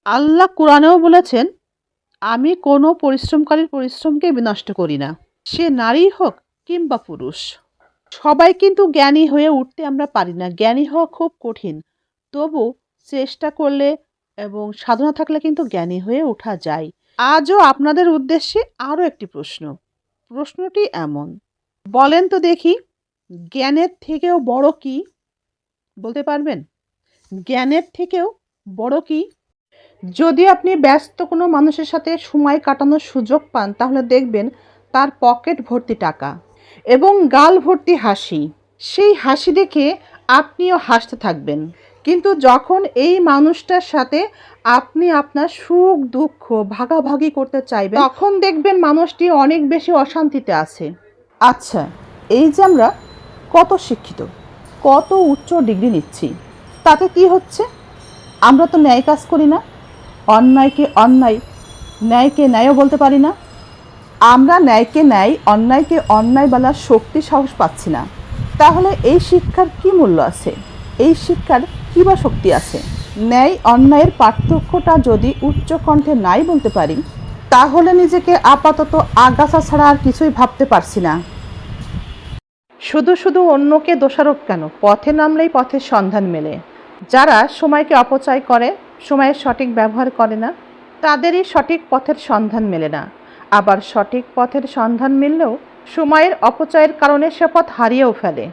আল্লাহ কোরআনেও বলেছেন, আমি কোনো পরিশ্রমকারীর পরিশ্রমকে বিনষ্ট করি না। সে নারী হোক কিংবা পুরুষ। সবাই কিন্তু জ্ঞানী হয়ে উঠতে আমরা পারি না। জ্ঞানী হওয়া খুব কঠিন। তবু চেষ্টা করলে এবং সাধনা থাকলে কিন্তু জ্ঞানী হয়ে ওঠা যায়। আজও আপনাদের উদ্দেশ্যে আরও একটি প্রশ্ন। প্রশ্নটি এমন, বলেন তো দেখি, জ্ঞানের থেকেও বড় কি? বলতে পারবেন? জ্ঞানের থেকেও বড় কি? যদি আপনি ব্যস্ত কোনো মানুষের সাথে সময় কাটানোর সুযোগ পান, তাহলে দেখবেন তার পকেট ভর্তি টাকা এবং গাল ভর্তি হাসি। সেই হাসি দেখে আপনিও হাসতে থাকবেন। কিন্তু যখন এই মানুষটার সাথে আপনি আপনার সুখ দুঃখ ভাগাভাগি করতে চাইবেন, তখন দেখবেন মানুষটি অনেক বেশি অশান্তিতে আছে। আচ্ছা, এই যে আমরা কত শিক্ষিত, কত উচ্চ ডিগ্রি নিচ্ছি, তাতে কি হচ্ছে? আমরা তো ন্যায় কাজ করি না। অন্যায়কে অন্যায়, ন্যায়কে ন্যায়ও বলতে পারি না। আমরা ন্যায়কে ন্যায়, অন্যায়কে অন্যায় বলার শক্তি সাহস পাচ্ছি না। তাহলে এই শিক্ষার কি মূল্য আছে? এই শিক্ষার কী বা শক্তি আছে? ন্যায় অন্যায়ের পার্থক্যটা যদি উচ্চ কণ্ঠে নাই বলতে পারি, তাহলে নিজেকে আপাতত আগাছা ছাড়া আর কিছুই ভাবতে পারছি না। শুধু শুধু অন্যকে দোষারোপ কেন? পথে নামলেই পথের সন্ধান মেলে। যারা সময়কে অপচয় করে, সময়ের সঠিক ব্যবহার করে না, তাদেরই সঠিক পথের সন্ধান মেলে না। আবার সঠিক পথের সন্ধান মিললেও সময়ের অপচয়ের কারণে সে পথ হারিয়েও ফেলে।